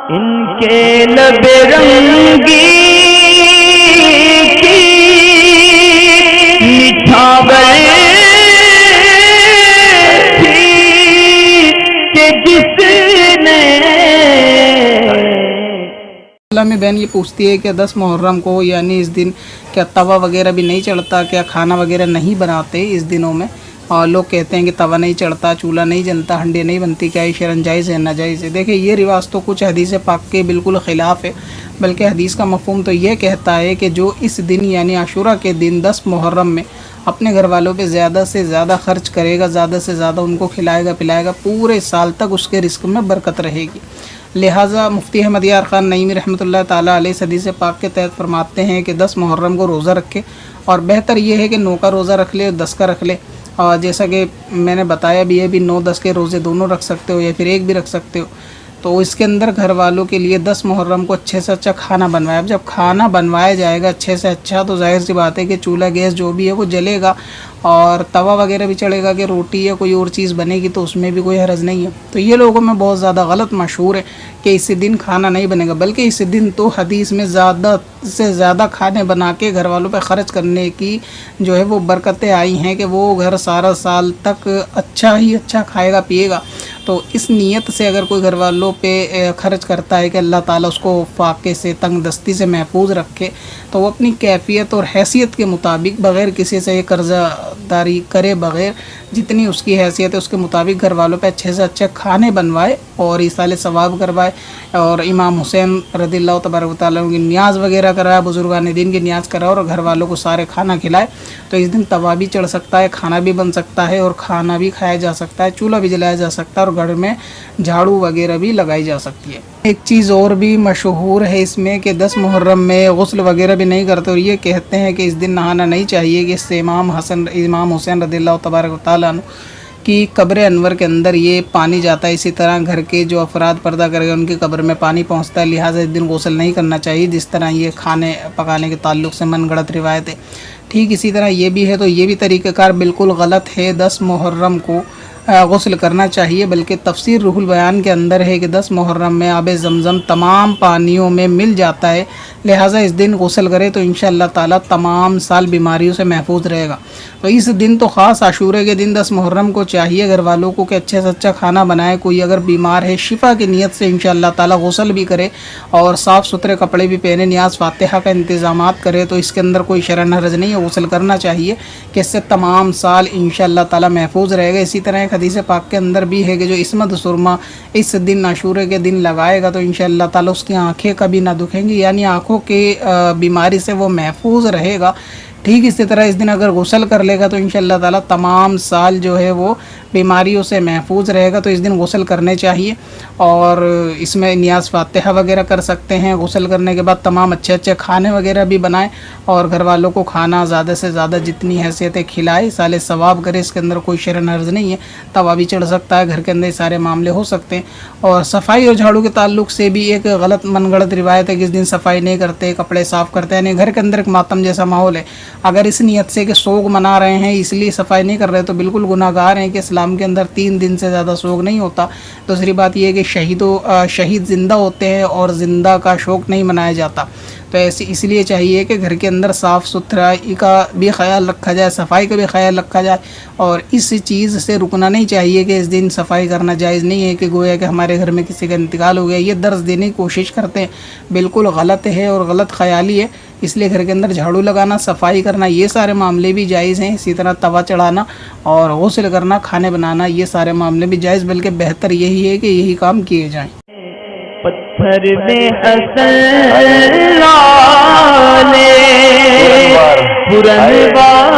इनके लबे रंगी की निछावर थी कि जिसने में बहन ये पूछती है कि 10 मुहर्रम को यानी इस दिन क्या तवा वगैरह भी नहीं चढ़ता, क्या खाना वगैरह नहीं बनाते इस दिनों में? और लोग कहते हैं कि तवा नहीं चढ़ता, चूल्हा नहीं जलता, हंडी नहीं बनती, क्या ये शरन जायज़ है नाजायज़ है? देखिए ये रिवाज तो कुछ हदीस पाक के बिल्कुल ख़िलाफ़ है, बल्कि हदीस का मफ़हूम तो ये कहता है कि जो इस दिन यानी आशूरा के दिन 10 मुहर्रम में अपने घर वालों पे ज़्यादा से ज़्यादा ख़र्च करेगा, ज़्यादा से ज़्यादा उनको खिलाएगा पिलाएगा, पूरे साल तक उसके रिस्क में बरकत रहेगी। लिहाजा मुफ्ती अहमद यार ख़ान नईमी रहमतुल्लाह ताला अलैह हदीस पाक के तहत फरमाते हैं कि 10 मुहर्रम को रोज़ा रखे, और बेहतर ये है कि 9 का रोज़ा रख ले, 10 का रख ले। और जैसा कि मैंने बताया भी है, भी 9-10 के रोज़े दोनों रख सकते हो या फिर एक भी रख सकते हो। तो इसके अंदर घर वालों के लिए 10 मुहर्रम को अच्छे से अच्छा खाना बनवाया। अब जब खाना बनवाया जाएगा अच्छे से अच्छा, तो जाहिर सी बात है कि चूल्हा गैस जो भी है वो जलेगा, और तवा वगैरह भी चढ़ेगा कि रोटी या कोई और चीज़ बनेगी, तो उसमें भी कोई हर्ज नहीं है। तो ये लोगों में बहुत ज़्यादा गलत मशहूर है कि इस दिन खाना नहीं बनेगा, बल्कि इस दिन तो हदीस में ज़्यादा से ज़्यादा खाने बना के घर वालों पे ख़र्च करने की जो है वो बरकतें आई हैं कि वो घर सारा साल तक अच्छा ही अच्छा खाएगा पिएगा। तो इस नीयत से अगर कोई घर वालों पे ख़र्च करता है कि अल्लाह ताला उसको फाके से तंग दस्ती से महफूज रखे, तो वो अपनी कैफियत और हैसियत के मुताबिक बग़ैर किसी से कर्ज़दारी करे बग़ैर जितनी उसकी हैसियत है उसके मुताबिक घर वालों पे अच्छे से अच्छे खाने बनवाए और ईसाले सवाब करवाए, और इमाम हुसैन रज़ियल्लाहु तबारक व तआला की न्याज़ वगैरह कराए, बुज़ुर्गान दीन की न्याज़ कराए और घर वालों को सारे खाना खिलाए। तो इस दिन तवा भी चढ़ सकता है, खाना भी बन सकता है और खाना भी खाया जा सकता है, चूल्हा भी जलाया जा सकता है और घर में झाड़ू वगैरह भी लगाई जा सकती है। एक चीज़ और भी मशहूर है इसमें कि 10 मुहर्रम में गुस्ल वगैरह भी नहीं करते, और ये कहते हैं कि इस दिन नहाना नहीं चाहिए कि इससे इमाम हुसैन रज़ियल्लाहु तबारक व तआला अन्हु की कब्र अनवर के अंदर ये पानी जाता है। इसी तरह घर के जो अफराद पर्दा करेंगे उनकी कब्र में पानी पहुंचता है, लिहाजा इस दिन गुस्ल नहीं करना चाहिए। जिस तरह ये खाने पकाने के ताल्लुक़ से मनगढ़ंत रिवायत है, ठीक इसी तरह ये भी है। तो ये भी तरीक़ाकार बिल्कुल गलत है, 10 मुहर्रम को गुस्ल करना चाहिए, बल्कि तफसीर रूहुल बयान के अंदर है कि 10 मुहर्रम में आब ज़मज़म तमाम पानियों में मिल जाता है, लिहाजा इस दिन गुस्ल करे तो इंशाअल्लाह ताला तमाम साल बीमारियों से महफूज रहेगा। तो इस दिन तो ख़ास आशूरे के दिन 10 मुहर्रम को चाहिए घर वालों को कि अच्छे से अच्छा खाना बनाए। कोई अगर बीमार है शिफा की नीयत से इंशाअल्लाह ताला गुस्ल भी करे और साफ़ सुथरे कपड़े भी पहने, न्याज़ फातिहा का इंतज़ामात करे, तो इसके अंदर कोई शरन हर्ज नहीं है, गुस्ल करना चाहिए कि इससे तमाम साल इंशाअल्लाह ताला महफूज रहेगा। इसी तरह एक हदीस पाक के अंदर भी है कि जो इस्मत सुरमा इस दिन आशूरे के दिन लगाएगा तो इंशाअल्लाह ताला उसकी आँखें कभी ना दुखेंगी, यानी आँखों के बीमारी से वो महफूज रहेगा। ठीक इसी तरह इस दिन अगर गुस्ल कर लेगा तो इंशाअल्लाह ताला तमाम साल जो है वो बीमारियों से महफूज रहेगा। तो इस दिन गुस्ल करने चाहिए और इसमें नियाज़ फातिहा वगैरह कर सकते हैं। गुस्ल करने के बाद तमाम अच्छे अच्छे खाने वगैरह भी बनाएं और घर वालों को खाना ज़्यादा से ज़्यादा जितनी हैसियत है खिलाए, साले सवाब करे, इसके अंदर कोई शरन हर्ज नहीं है। तवा भी चढ़ सकता है, घर के अंदर सारे मामले हो सकते हैं। और सफाई और झाड़ू के ताल्लुक से भी एक गलत मनगढ़ंत रिवायत है कि इस दिन सफाई नहीं करते, कपड़े साफ़ करते हैं, यानी घर के अंदर एक मातम जैसा माहौल है। अगर इस नीयत से कि सोग मना रहे हैं इसलिए सफाई नहीं कर रहे तो बिल्कुल गुनाहगार हैं कि इस्लाम के अंदर 3 दिन से ज़्यादा सोग नहीं होता। दूसरी बात यह है कि शहीद ज़िंदा होते हैं और ज़िंदा का शौक़ नहीं मनाया जाता। तो ऐसे इसलिए चाहिए कि घर के अंदर साफ़ सुथराई का भी ख्याल रखा जाए, सफाई का भी ख्याल रखा जाए, और इस चीज़ से रुकना नहीं चाहिए कि इस दिन सफाई करना जायज़ नहीं है कि गोया कि हमारे घर में किसी का इंतकाल हो गया। ये दर्ज देने की कोशिश करते हैं, बिल्कुल गलत है और गलत ख्याली है। इसलिए घर के अंदर झाड़ू लगाना, सफाई करना, ये सारे मामले भी जायज़ हैं। इसी तरह तवा चढ़ाना और गुस्ल करना, खाने बनाना, ये सारे मामले भी जायज़, बल्कि बेहतर यही है कि यही काम किए जाएँ। पत्थर में हसन लाले पुरनवार